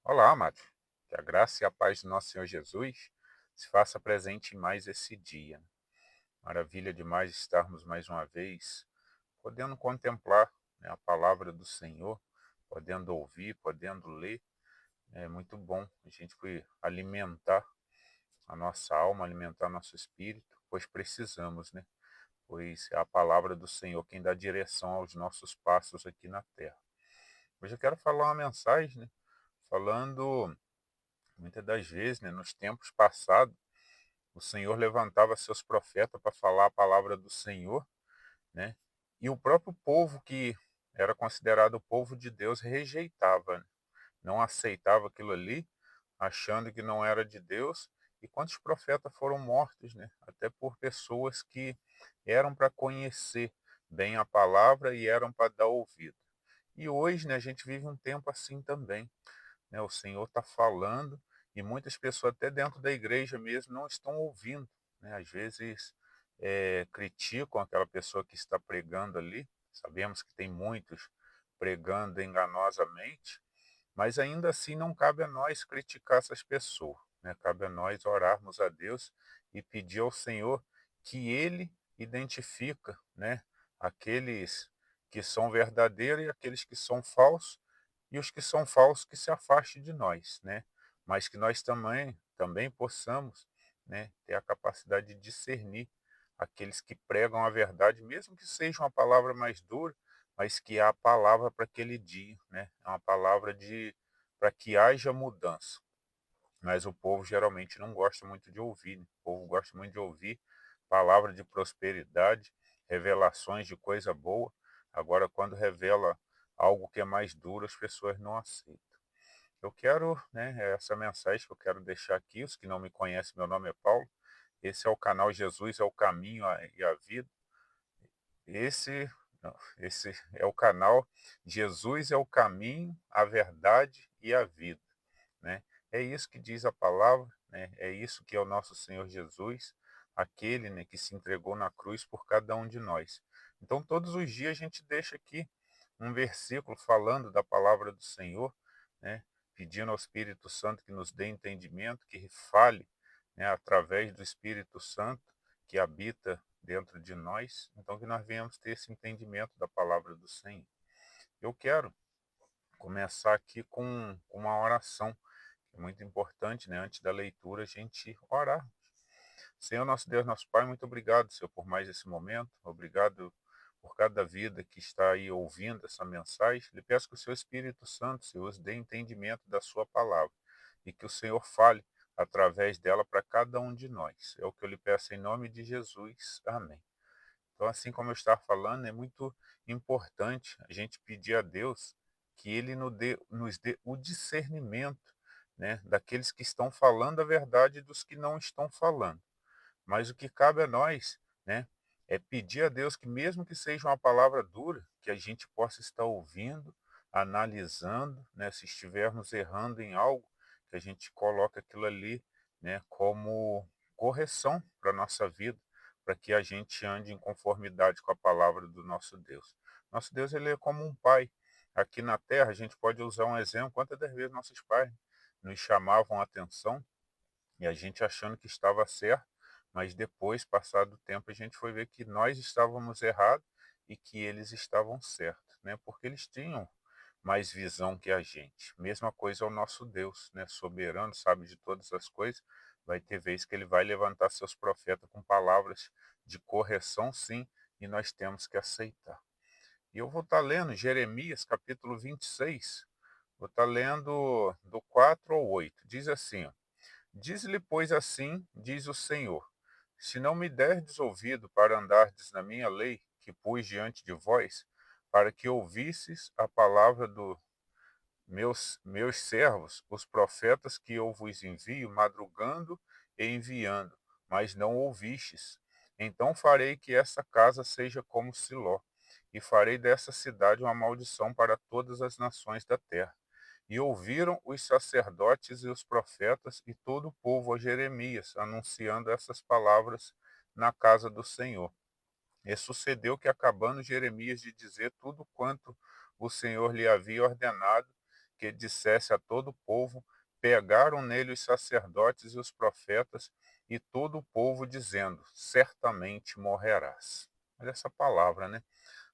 Olá, amado. Que a graça e a paz do nosso Senhor Jesus se faça presente em mais esse dia. Maravilha demais estarmos mais uma vez podendo contemplar, né, a palavra do Senhor, podendo ouvir, podendo ler. É muito bom a gente alimentar a nossa alma, alimentar nosso espírito, pois precisamos, né? Pois é a palavra do Senhor quem dá direção aos nossos passos aqui na terra. Hoje eu quero falar uma mensagem, né, falando. Muitas das vezes, né, nos tempos passados, o Senhor levantava seus profetas para falar a palavra do Senhor, né? E o próprio povo que era considerado o povo de Deus rejeitava, né? Não aceitava aquilo ali, achando que não era de Deus. E quantos profetas foram mortos, né? Até por pessoas que eram para conhecer bem a palavra e eram para dar ouvido. E hoje, né, a gente vive um tempo assim também, né? O Senhor está falando e muitas pessoas, até dentro da igreja mesmo, não estão ouvindo, né? Às vezes criticam aquela pessoa que está pregando ali. Sabemos que tem muitos pregando enganosamente, mas ainda assim não cabe a nós criticar essas pessoas, né? Cabe a nós orarmos a Deus e pedir ao Senhor que Ele identifica, né, aqueles que são verdadeiros e aqueles que são falsos, e os que são falsos que se afastem de nós, né? Mas que nós também possamos, né, ter a capacidade de discernir aqueles que pregam a verdade, mesmo que seja uma palavra mais dura, mas que é a palavra para aquele dia, né? É uma palavra de para que haja mudança. Mas o povo geralmente não gosta muito de ouvir, né? O povo gosta muito de ouvir palavra de prosperidade, revelações de coisa boa. Agora, quando revela algo que é mais duro, as pessoas não aceitam. Eu quero, né, essa mensagem que eu quero deixar aqui. Os que não me conhecem, meu nome é Paulo. Esse é o canal Jesus é o Caminho e a Vida. Esse, não, esse é o canal Jesus é o Caminho, a Verdade e a Vida, né? É isso que diz a palavra, né? É isso que é o nosso Senhor Jesus, aquele, né, que se entregou na cruz por cada um de nós. Então, todos os dias a gente deixa aqui um versículo falando da palavra do Senhor, né? Pedindo ao Espírito Santo que nos dê entendimento, que fale, né, através do Espírito Santo que habita dentro de nós, então que nós venhamos ter esse entendimento da palavra do Senhor. Eu quero começar aqui com uma oração, que é muito importante, né? Antes da leitura, a gente orar. Senhor, nosso Deus, nosso Pai, muito obrigado, Senhor, por mais esse momento. Obrigado por cada vida que está aí ouvindo essa mensagem. Lhe peço que o seu Espírito Santo, Senhor, os dê entendimento da sua palavra e que o Senhor fale através dela para cada um de nós. É o que eu lhe peço em nome de Jesus. Amém. Então, assim como eu estava falando, é muito importante a gente pedir a Deus que Ele nos dê o discernimento, né, daqueles que estão falando a verdade e dos que não estão falando. Mas o que cabe a nós, né, é pedir a Deus que, mesmo que seja uma palavra dura, que a gente possa estar ouvindo, analisando, né, se estivermos errando em algo, que a gente coloque aquilo ali, né, como correção para a nossa vida, para que a gente ande em conformidade com a palavra do nosso Deus. Nosso Deus, ele é como um pai. Aqui na terra, a gente pode usar um exemplo, quantas das vezes nossos pais nos chamavam a atenção e a gente achando que estava certo, mas depois, passado o tempo, a gente foi ver que nós estávamos errados e que eles estavam certos, né? Porque eles tinham mais visão que a gente. Mesma coisa ao nosso Deus, né? Soberano, sabe de todas as coisas. Vai ter vez que ele vai levantar seus profetas com palavras de correção, sim, e nós temos que aceitar. E eu vou estar lendo Jeremias, capítulo 26. Vou estar lendo do 4 ao 8. Diz assim, ó: Diz-lhe, pois, assim diz o Senhor: Se não me derdes ouvido para andardes na minha lei, que pus diante de vós, para que ouvisses a palavra dos meus servos, os profetas que eu vos envio, madrugando e enviando, mas não ouvistes. Então farei que essa casa seja como Siló, e farei dessa cidade uma maldição para todas as nações da terra. E ouviram os sacerdotes e os profetas e todo o povo a Jeremias, anunciando essas palavras na casa do Senhor. E sucedeu que, acabando Jeremias de dizer tudo quanto o Senhor lhe havia ordenado, porque dissesse a todo o povo: pegaram nele os sacerdotes e os profetas, e todo o povo dizendo: certamente morrerás. Olha essa palavra, né?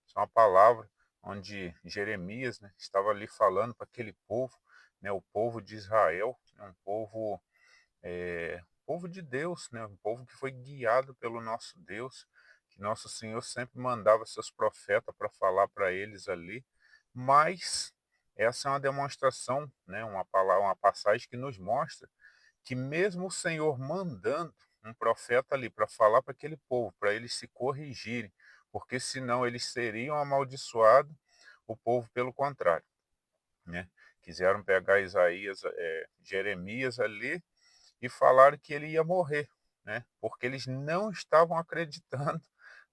Isso é uma palavra onde Jeremias, né, estava ali falando para aquele povo, né, o povo de Israel, né, povo de Deus, né, um povo que foi guiado pelo nosso Deus, que nosso Senhor sempre mandava seus profetas para falar para eles ali, mas essa é uma demonstração, né, uma palavra, uma passagem que nos mostra que mesmo o Senhor mandando um profeta ali para falar para aquele povo, para eles se corrigirem, porque senão eles seriam amaldiçoados, o povo pelo contrário, né? Quiseram pegar Jeremias ali e falaram que ele ia morrer, né? Porque eles não estavam acreditando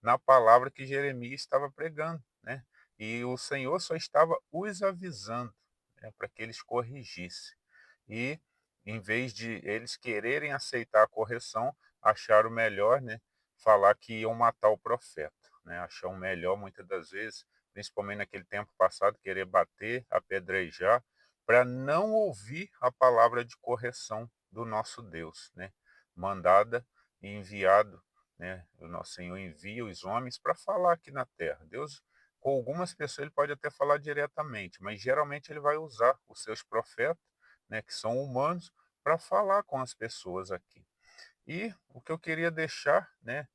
na palavra que Jeremias estava pregando, né? E o Senhor só estava os avisando, né, para que eles corrigissem. E em vez de eles quererem aceitar a correção, acharam melhor, né, falar que iam matar o profeta, né? Acharam melhor muitas das vezes, principalmente naquele tempo passado, querer bater, apedrejar, para não ouvir a palavra de correção do nosso Deus, né? Mandada e enviado, né? O nosso Senhor envia os homens para falar aqui na terra. Deus, com algumas pessoas, ele pode até falar diretamente, mas geralmente ele vai usar os seus profetas, né, que são humanos, para falar com as pessoas aqui. E o que eu queria deixar, né,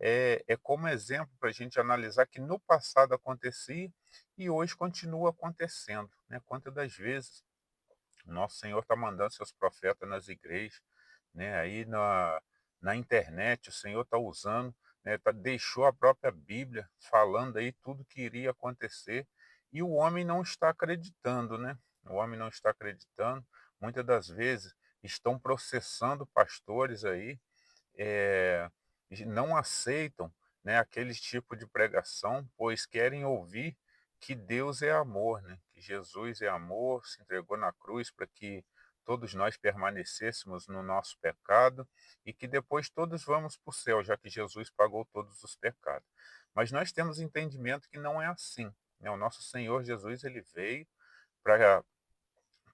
é como exemplo para a gente analisar que no passado acontecia e hoje continua acontecendo, né? Quantas das vezes nosso Senhor está mandando seus profetas nas igrejas, né? Aí na internet o Senhor está usando, né? Deixou a própria Bíblia falando aí tudo que iria acontecer e o homem não está acreditando, né? O homem não está acreditando. Muitas das vezes estão processando pastores aí, eh, não aceitam, né, aquele tipo de pregação, pois querem ouvir que Deus é amor, né, que Jesus é amor, se entregou na cruz para que todos nós permanecêssemos no nosso pecado e que depois todos vamos para o céu, já que Jesus pagou todos os pecados. Mas nós temos entendimento que não é assim, né? O nosso Senhor Jesus, ele veio para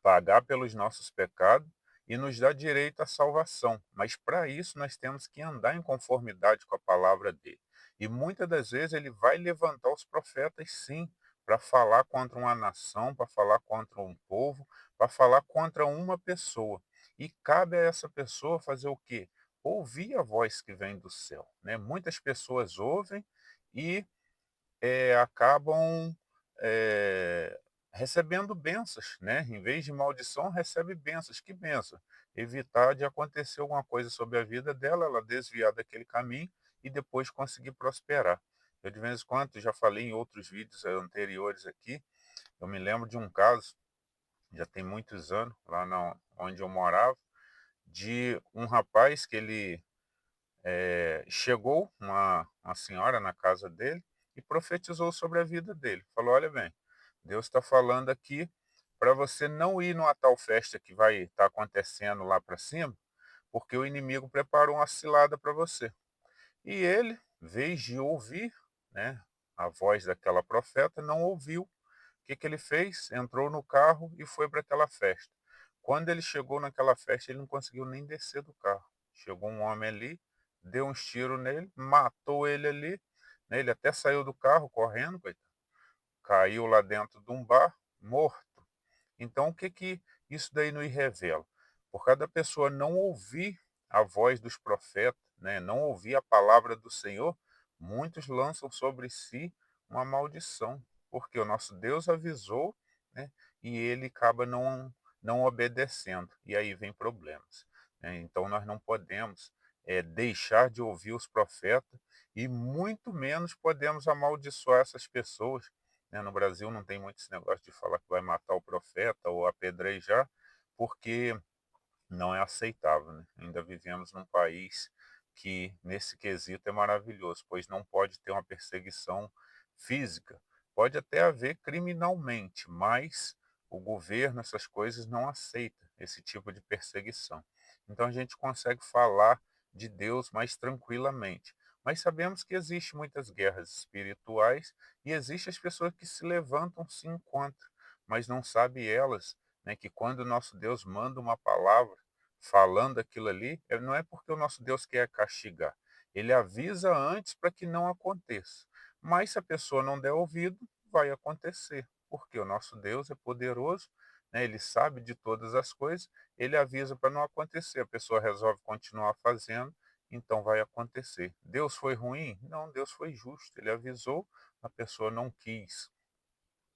pagar pelos nossos pecados e nos dá direito à salvação. Mas para isso nós temos que andar em conformidade com a palavra dele. E muitas das vezes ele vai levantar os profetas, sim, para falar contra uma nação, para falar contra um povo, para falar contra uma pessoa. E cabe a essa pessoa fazer o quê? Ouvir a voz que vem do céu, né? Muitas pessoas ouvem e acabam eh, recebendo bênçãos, né? Em vez de maldição, recebe bênçãos. Que bênção? Evitar de acontecer alguma coisa sobre a vida dela, ela desviar daquele caminho e depois conseguir prosperar. Eu, de vez em quando, já falei em outros vídeos anteriores aqui, eu me lembro de um caso, já tem muitos anos, lá onde eu morava, de um rapaz que ele chegou uma senhora na casa dele e profetizou sobre a vida dele. Falou: olha bem, Deus está falando aqui para você não ir numa tal festa que vai estar acontecendo lá para cima, porque o inimigo preparou uma cilada para você. E ele, em vez de ouvir, né, a voz daquela profeta, não ouviu. O que ele fez? Entrou no carro e foi para aquela festa. Quando ele chegou naquela festa, ele não conseguiu nem descer do carro. Chegou um homem ali, deu uns tiros nele, matou ele ali, né? Ele até saiu do carro correndo, coitado. Caiu lá dentro de um bar, morto. Então, o que isso daí nos revela? Por cada pessoa não ouvir a voz dos profetas, né, não ouvir a palavra do Senhor, muitos lançam sobre si uma maldição, porque o nosso Deus avisou, né, e ele acaba não obedecendo, e aí vem problemas, né? Então, nós não podemos deixar de ouvir os profetas e muito menos podemos amaldiçoar essas pessoas, né? No Brasil não tem muito esse negócio de falar que vai matar o profeta ou apedrejar, porque não é aceitável, né? Ainda vivemos num país que, nesse quesito, é maravilhoso, pois não pode ter uma perseguição física. Pode até haver criminalmente, mas o governo, essas coisas, não aceita esse tipo de perseguição. Então a gente consegue falar de Deus mais tranquilamente. Mas sabemos que existe muitas guerras espirituais e existem as pessoas que se levantam sim contra, mas não sabem elas né, que quando o nosso Deus manda uma palavra falando aquilo ali, não é porque o nosso Deus quer castigar. Ele avisa antes para que não aconteça. Mas se a pessoa não der ouvido, vai acontecer, porque o nosso Deus é poderoso, né, ele sabe de todas as coisas, ele avisa para não acontecer. A pessoa resolve continuar fazendo, então vai acontecer. Deus foi ruim? Não, Deus foi justo. Ele avisou, a pessoa não quis,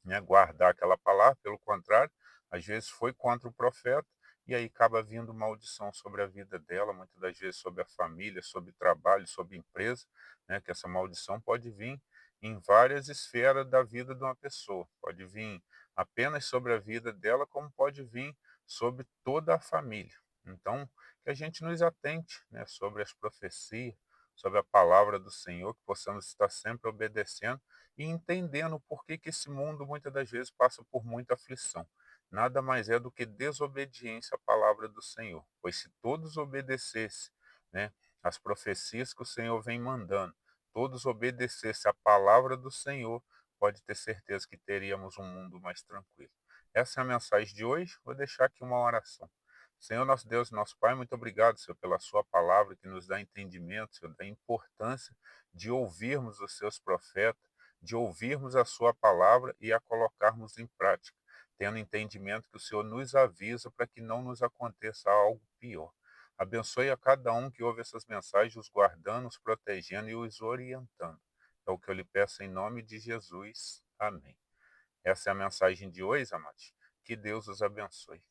né, guardar aquela palavra, pelo contrário, às vezes foi contra o profeta, e aí acaba vindo maldição sobre a vida dela, muitas das vezes sobre a família, sobre trabalho, sobre empresa, né, que essa maldição pode vir em várias esferas da vida de uma pessoa, pode vir apenas sobre a vida dela, como pode vir sobre toda a família. Então, que a gente nos atente, né, sobre as profecias, sobre a palavra do Senhor, que possamos estar sempre obedecendo e entendendo por que que esse mundo muitas das vezes passa por muita aflição. Nada mais é do que desobediência à palavra do Senhor. Pois se todos obedecessem, né, as profecias que o Senhor vem mandando, todos obedecessem à palavra do Senhor, pode ter certeza que teríamos um mundo mais tranquilo. Essa é a mensagem de hoje. Vou deixar aqui uma oração. Senhor, nosso Deus, nosso Pai, muito obrigado, Senhor, pela sua palavra que nos dá entendimento, Senhor, da importância de ouvirmos os seus profetas, de ouvirmos a sua palavra e a colocarmos em prática, tendo entendimento que o Senhor nos avisa para que não nos aconteça algo pior. Abençoe a cada um que ouve essas mensagens, os guardando, os protegendo e os orientando. É o que eu lhe peço em nome de Jesus. Amém. Essa é a mensagem de hoje, amados. Que Deus os abençoe.